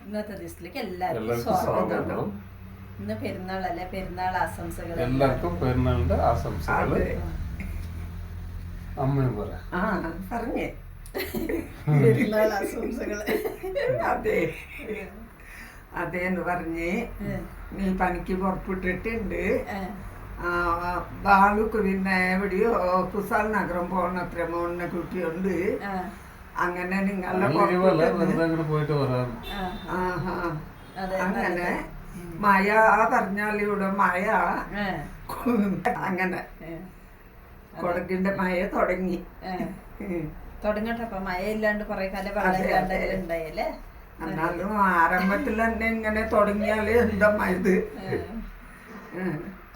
ഇന്നത്തെ ദിവസത്തിലേക്ക് എല്ലാവർക്കും സ്വാഗതം. ഇന്ന് പെരുന്നാളല്ലേ, പെരുന്നാൾ ആശംസകൾ. എല്ലാവർക്കും പെരുന്നാളിന്റെ ആശംസകൾ. അമ്മയും പറഞ്ഞേ പെരുന്നാൾ ആശംസകൾ. അതെ അതേന്ന് പറഞ്ഞ് നീ പണിക്ക് പുറപ്പെട്ടിട്ടുണ്ട്. ബാലുക്ക് പിന്നെ എവിടെയോ കുസാൽ നഗരം പോകണത്ര മോനെ കുട്ടിയുണ്ട്. അങ്ങനെ നിങ്ങളുടെ പോയിട്ട് വരാം. അങ്ങനെ മഴ പറഞ്ഞാൽ ഇവിടെ മഴ അങ്ങനെ കൊടകിന്റെ മഴ തുടങ്ങി തുടങ്ങട്ടെ. അപ്പൊ മഴ ഇല്ലാണ്ട് കൊറേ കാലം വെള്ളം ഉണ്ടായല്ലേ. എന്നാലും ആരംഭത്തിൽ തന്നെ ഇങ്ങനെ തുടങ്ങിയാല് എന്താ ഇത്.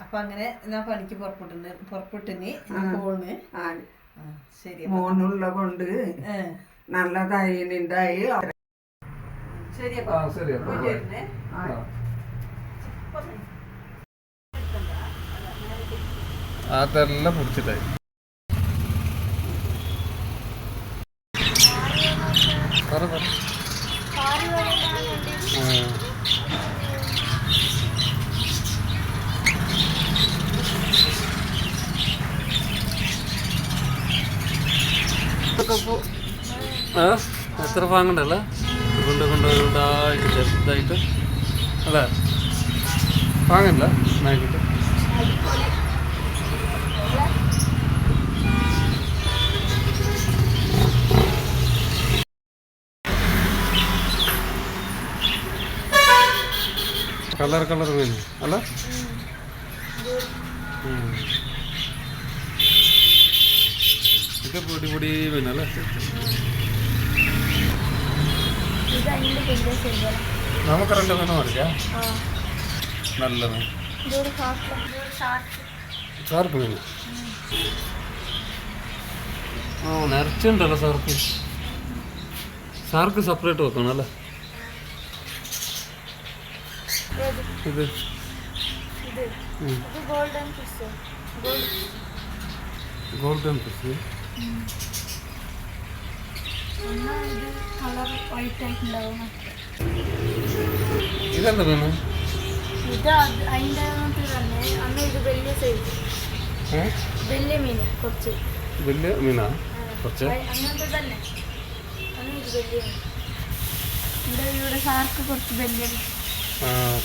അപ്പൊ അങ്ങനെ ഞാൻ പണിക്ക് പുറപ്പെട്ടിന് പോണ്. ശരി, മോനുള്ള കൊണ്ട് നല്ലതായി നിണ്ടായി. ശരി അതെല്ലാം പിടിച്ചിട്ടായി. എത്ര വാങ്ങണ്ടല്ലേ, കൊണ്ടുകൊണ്ടായിട്ട് ചെറുതായിട്ട് അല്ലേ വാങ്ങണ്ട നായിക്കോട്ടെ. കളർ മീൻ അല്ല, ഇത് പൊടി മീനല്ലേ. നമുക്ക് രണ്ട് മീൻ മേടിക്കാം. നല്ല മീൻ, സാർക്ക് മീൻ. നിറച്ചുണ്ടല്ലോ സാർക്ക്. സാർക്ക് സെപ്പറേറ്റ് വെക്കണം അല്ലേ. ഇത് ഗോൾഡൻ ഫിഷ്. ഇതെന്താ മീന്? വലിയ മീനാ കുറച്ച്.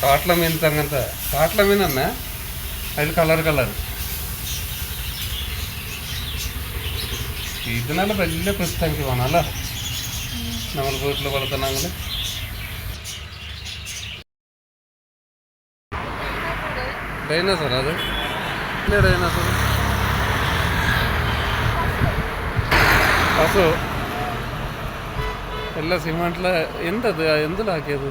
കാട്ടിലെ മീനത്തെ അങ്ങനത്തെ കാട്ടിലെ മീൻ തന്നെ, അതിൽ കളർ ഇതിനാണ് വലിയ പിസ്ത എനിക്ക് വേണം അല്ലേ, നമ്മൾ വീട്ടിൽ വളർത്തണമെങ്കിൽ. ഡൈനോസർ അത് ഇല്ല, ഡൈനോസർ പശു എല്ലാ സിമെന്റിലെ എന്തത് എന്തിലാക്കിയത്?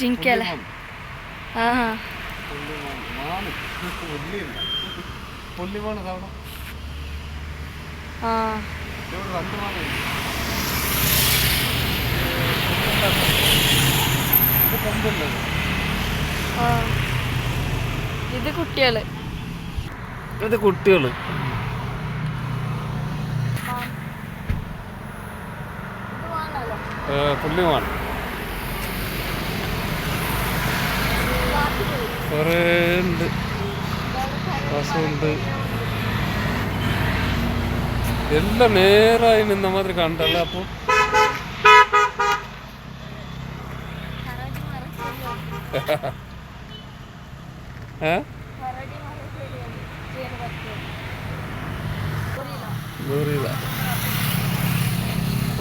ജിങ്കല പുള്ളിമാണ് അവിടെ. ഇത് കുട്ടികള് പുള്ളിമാണ്. കുറേ ഉണ്ട്, പശുണ്ട്, എല്ലാം നേരായി നിന്ന മാതിരി കണ്ടല്ല. അപ്പൊ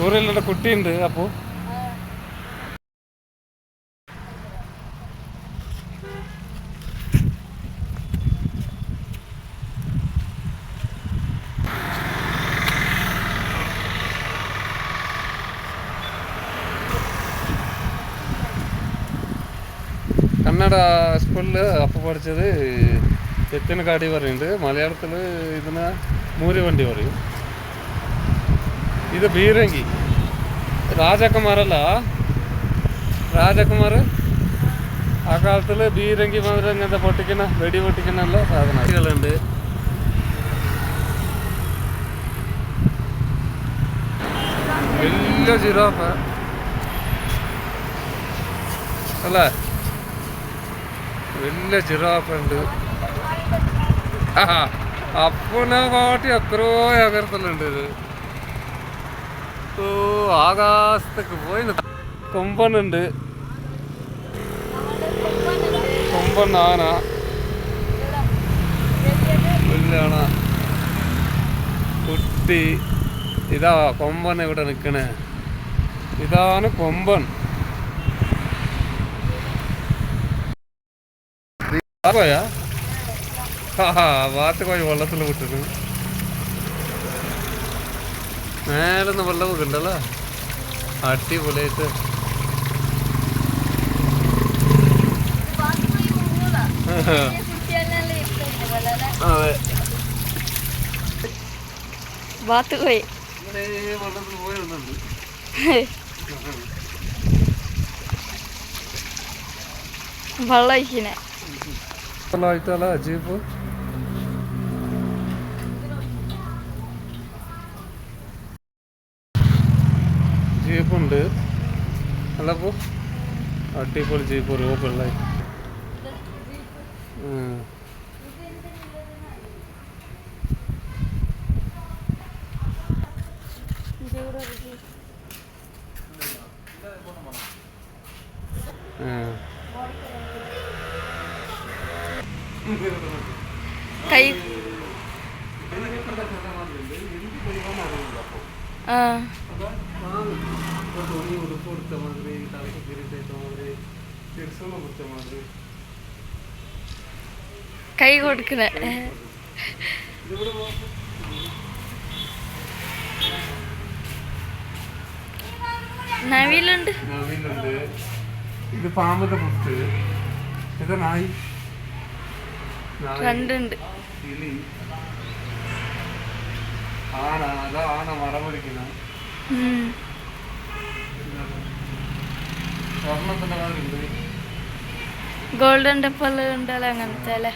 ൂറിലുള്ള കുട്ടിയുണ്ട്. അപ്പോ കന്നഡ സ്കൂളിൽ അപ്പോൾ പഠിച്ചത് എത്തിനക്കാടി പറയുന്നുണ്ട്, മലയാളത്തിൽ ഇതിന് മൂരി വണ്ടി പറയും. ഇത് ബീരങ്കി. രാജകുമാരല്ല, രാജകുമാർ ആ കാലത്തിൽ ബീരങ്കി മാതിരി ഇങ്ങനത്തെ പൊട്ടിക്കുന്ന വെടി പൊട്ടിക്കുന്ന എല്ലാ സാധനങ്ങളുണ്ട്. വലിയ ജിറാഫ് അല്ലേ, വലിയ ജിറാഫ് ഉണ്ട്. അപ്പനെ കാട്ടി എത്രയോ അകരത്തിലുണ്ട് ഇത്. ഓ ആകാശത്തേക്ക് പോയി. കൊമ്പനുണ്ട്, കൊമ്പൻ ആന, വലിയ ആന, കുട്ടി. ഇതാ കൊമ്പൻ ഇവിടെ നിൽക്കണേ, ഇതാണ് കൊമ്പൻ. പോയാ ഭാഗത്ത് പോയി വെള്ളത്തിൽ വിട്ടത്. മേലൊന്ന് വെള്ളം ഉണ്ടല്ലോ, അടിപൊളിയായിട്ട്. അതെ ബാത്ത് പോയി വെള്ളത്തിൽ പോയി വന്നുണ്ട്. വെള്ളം ഒഴിക്കണേ ആയിട്ടല്ല ജീപ്പ്. ജീപ്പുണ്ട് അല്ല, പോ അടിപൊളി ജീപ്പ്, റോപ്പുള്ള. കൈ കൈ കൊടുക്കണേ. നവിലുണ്ട്, നവിലുണ്ട്. ഇത് പാമ്പത്തെ പുത്ത്. ഇത് നായി, രണ്ടുണ്ട്. കിളി, ആന. അതാ ആന മരം പിടിക്കുന്ന സ്വർണ്ണത്തിന്റെ കാലുണ്ട്. ഗോൾഡൻ ടെമ്പിൾ ഉണ്ടല്ലോ അങ്ങനത്തെ അല്ലേ.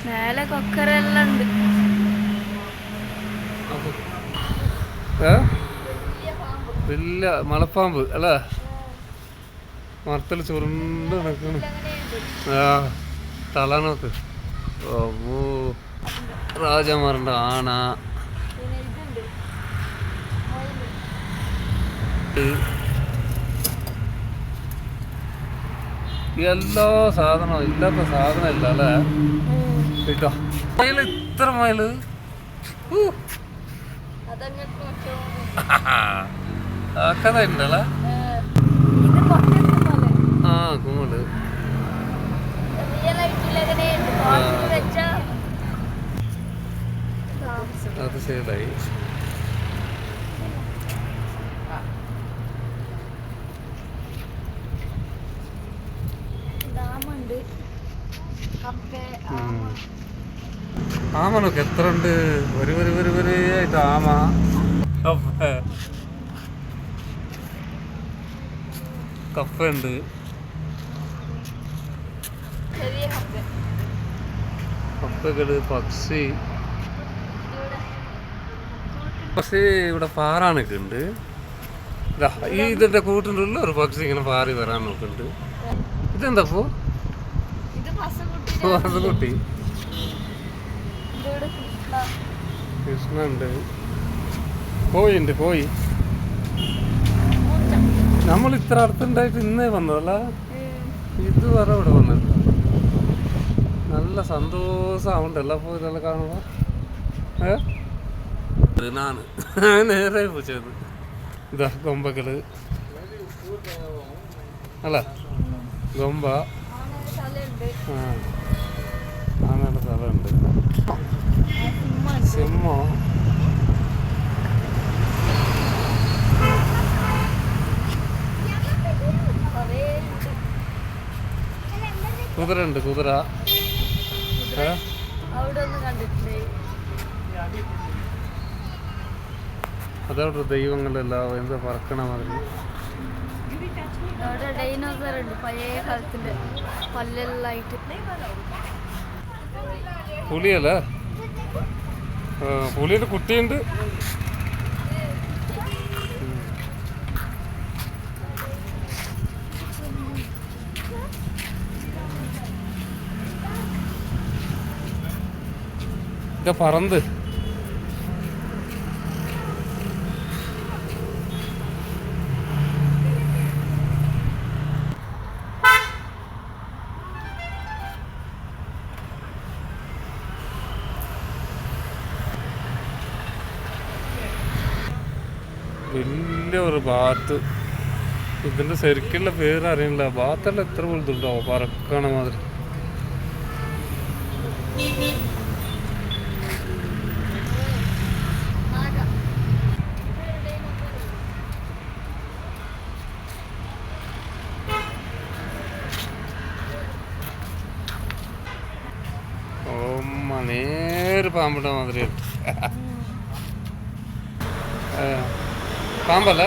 മേലെ കൊക്കരെല്ലാം ഉണ്ട്. വലിയ മലപ്പാമ്പ് അല്ലേ, മരത്തിൽ ചുരുണ്ട് നിൽക്കുന്നു. ആ തല നോക്ക്. ഓ രാജമാറിൻ്റെ ആന. എല്ലാ സാധനവും ഇല്ലാത്ത സാധനം ഇല്ല അല്ലേ. കേട്ടോ മയില്, ഇത്ര മയില്. കഥ ഉണ്ടല്ലേ. ആ കൂട് അത് ശരിയായി. ആമനൊക്കെ എത്ര ഉണ്ട്, ഒരു ആയിട്ട് ആമ. കപ്പ ഉണ്ട്, കപ്പകള്, പക്ഷി. പക്ഷി ഇവിടെ പാറാനൊക്കെ ഉണ്ട്. ഈ ഇതിന്റെ കൂട്ടിൻ്റെ ഉള്ള ഒരു പക്ഷി ഇങ്ങനെ പാറി വരാൻ നോക്കുന്നുണ്ട്. ഇതെന്താ പോ കുട്ടി. കൃഷ്ണ ഉണ്ട്, കോഴിയുണ്ട്. കോഴി നമ്മൾ ഇത്ര അടുത്തുണ്ടായിട്ട് ഇന്നേ വന്നതല്ല, ഇതുവരെ ഇവിടെ വന്നിട്ട്. നല്ല സന്തോഷമുണ്ടല്ലോ അപ്പോൾ ഇതെല്ലാം കാണുമ്പോൾ. ഞാൻ നേരെ പോച്ചത്. ഇതാ കൊമ്പകള് അല്ല, കൊമ്പ. ആനയുടെ സ്ഥലമുണ്ട്. സിംഹോ, കുതിര ഉണ്ട്, കുതിര. അതവിടെ ദൈവങ്ങളെല്ലാം എന്താ പറക്കണ മാതിരി. അവിടെ ഡൈനോസർ ഉണ്ട് പഴയ കാലത്തിന്റെ പല്ലെല്ലാം ആയിട്ട്. പുലിയല്ല, പുലിയുടെ കുട്ടിയുണ്ട്. ഇതാ പറന്ത്. വലിയ ഒരു ബാത്ത്. ഇതിന്റെ ശരിക്കുള്ള പേര് അറിയില്ല. ബാത്തെല്ലാം എത്ര വലുതുണ്ടോ, പറക്കണ മാതിരി. നേരെ പാമ്പിട്ട മാതിരി പാമ്പല്ല.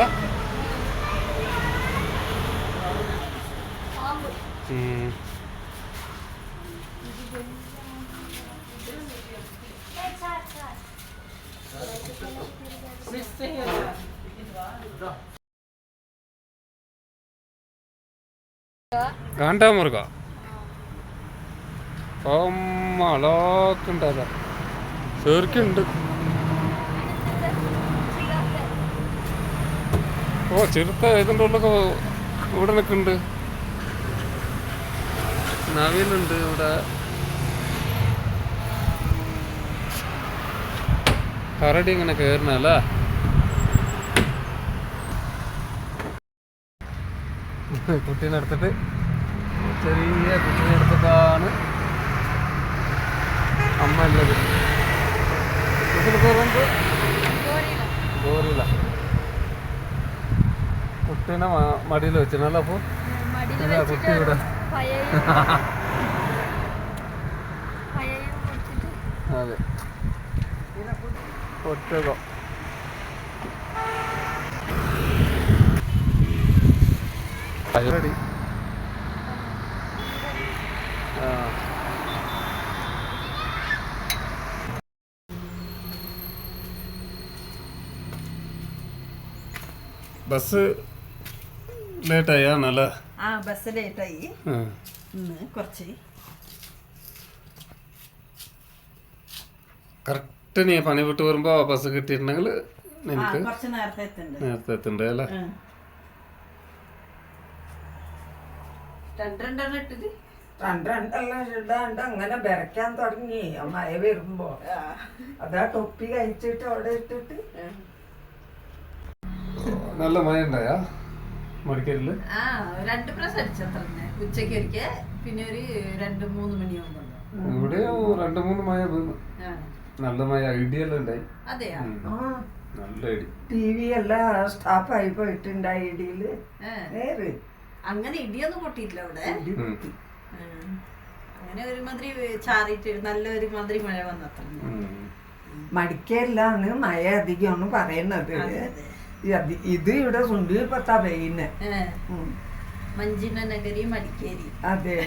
കാണ്ടാമൃഗ അളാക്കുണ്ടല്ല, ശരിക്കുണ്ട്. ഓ ചെറുത്ത ഇതിൻ്റെ ഉള്ളൊക്കെ ഇവിടെ നിൽക്കുന്നുണ്ട്. നവീനുണ്ട് ഇവിടെ. കരടി ഇങ്ങനെ കയറണല്ലേ. കുട്ടീനെ എടുത്തിട്ട് ചെറിയ കുട്ടീനെ എടുത്തിട്ടാണ് അമ്മ ഉള്ളത്. ഇതിന് പേരുണ്ട് ഗോറില്ല. കുട്ടീനെ മടിയിൽ വെച്ചിനല്ലോ. അപ്പോൾ കുട്ടി ഇവിടെ അതെ ഒറ്റകോ. റെഡി. ബസ് ലേറ്റായാണല്ലേ? ആ ബസ് ലേറ്റായി കുറച്ച്. കറക്റ്റ് നീ പണി വിട്ട് വരുമ്പോ ബസ് കിട്ടിയിട്ടുണ്ടെങ്കിൽ നിനക്ക് കുറച്ച് നേരത്തെ എത്തണ്ടേ അല്ലേ? രണ്ടെണ്ണെല്ലാം ഇടാണ്ട് അങ്ങനെ ബരക്കാൻ തുടങ്ങി മഴ വരുമ്പോ. അതാ തൊപ്പി കഴിച്ചിട്ട് അവിടെ ഇട്ടിട്ട്. നല്ല മഴ ഉണ്ടായാ മടിക്കലില്? 2 പ്രാവശ്യം അടിച്ചത്ര. ഉച്ചക്ക് ഒരിക്കൽ, പിന്നെ ഒരു 2-3 മണിയാകുമ്പോ. ഇവിടെയോ 2-3 മഴ വീണു. നല്ല മഴ, ഇടിയെല്ലാം ഉണ്ടായി. അതെയാ? നല്ല ഇടി. ടി വി എല്ലാം സ്റ്റോപ്പായി പോയിട്ടുണ്ട് ആ ഇടിയില്. നേര് അങ്ങനെ ഇടിയൊന്നും പൊട്ടിയിട്ടില്ല അവിടെ. അങ്ങനെ ഒരുമാതിരി ചാറിയിട്ട് നല്ലൊരു മാതിരി മഴ വന്നത്ര. മടിക്കലാണ് മഴ അധികം പറയുന്നത്. ഇത് ഇവിടെ സുണ്ടിൽ പത്താ പെയ്യുന്നെ. മഞ്ചിന നഗരി മടിക്കേരി. അതെ,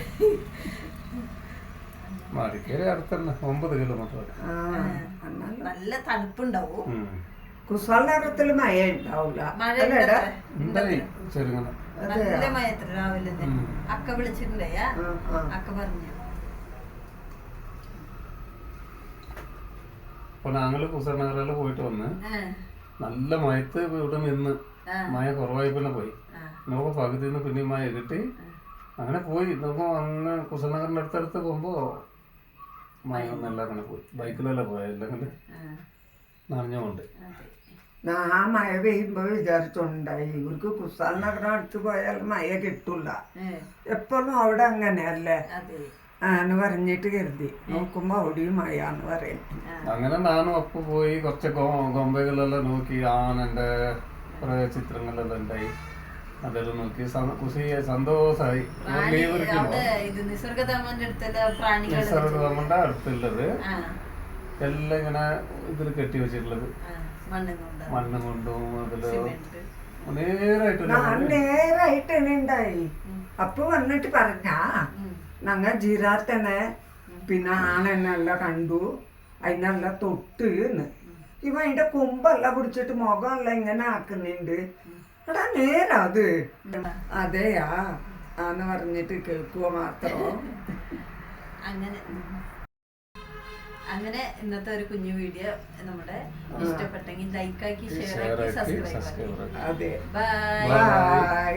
മടിക്കേരി അടുത്തന്നെ 9 കിലോമീറ്റർ. നല്ല തണുപ്പുണ്ടാവും. കുസാൽ നഗരത്തില് മഴ ഉണ്ടാവൂല. ചെറുങ്ങനെ നല്ല മഴത്ര രാവിലെ അക്ക വിളിച്ചിട്ടുണ്ടായ അക്ക പറഞ്ഞു. അപ്പൊ ഞങ്ങള് കുസാൽ നഗറിൽ പോയിട്ട് വന്ന് നല്ല മയത്ത് ഇവിടെ നിന്ന് മഴ കുറവായി പിന്നെ പോയി. നമുക്ക് പകുതി നിന്ന് പിന്നെ മഴ കിട്ടി. അങ്ങനെ പോയി നമുക്ക് അങ്ങ് കുസാൽ നഗറിന്റെ അടുത്തടുത്ത് പോകുമ്പോ മഴ ഒന്നെല്ലാം അങ്ങനെ പോയി. ബൈക്കിലല്ല പോയ അല്ലെങ്കിൽ നനഞ്ഞുകൊണ്ട്. ആ മഴ പെയ്യുമ്പോ വിചാരിച്ചുണ്ടായി ഇവർക്ക് കുസാൽ നഗരം അടുത്ത് പോയാൽ മഴ കിട്ടൂല. എപ്പോഴും അവിടെ അങ്ങനെയല്ലേ എന്ന് പറഞ്ഞിട്ട് കരുതി. നോക്കുമ്പോ അവിടെയും മഴയാന്ന് പറയുന്നു. അങ്ങനെ ഞാനും അപ്പൊ പോയി കുറച്ച് കൊമ്പകളെല്ലാം നോക്കി. ആനന്റെ കുറെ ചിത്രങ്ങളെല്ലാം ഉണ്ടായി. അതെല്ലാം നോക്കി സന്തോഷായി. നിസർഗധാമന്റെ അടുത്തുള്ളത് എല്ലാം ഇങ്ങനെ ഇതിൽ കെട്ടി വെച്ചിട്ടുള്ളത്. മണ്ണ് കൊണ്ടും അതില് നേരായിട്ട് ഞാൻ നേരായിട്ട് തന്നെ ഉണ്ടായി. അപ്പൊ വന്നിട്ട് പറഞ്ഞാ ഞങ്ങൾ ജിറാത്തനെ പിന്നെ ആണെന്നെല്ലാം കണ്ടു, അതിനെല്ലാം തൊട്ട് ഇവ അതിന്റെ കൊമ്പെല്ലാം പിടിച്ചിട്ട് മുഖമെല്ലാം ഇങ്ങനെ ആക്കുന്നുണ്ട്. എടാ നേരാ അത്. അതെയാ ആന്ന് പറഞ്ഞിട്ട് കേൾക്കുക മാത്രം. അങ്ങനെ ഇന്നത്തെ ഒരു കുഞ്ഞു വീഡിയോ നമ്മുടെ ഇഷ്ടപ്പെട്ടെങ്കിൽ ലൈക്ക് ആക്കി ഷെയർ ആക്കി സബ്സ്ക്രൈബ് ആക്കി. അതെ, ബൈ. ബൈ.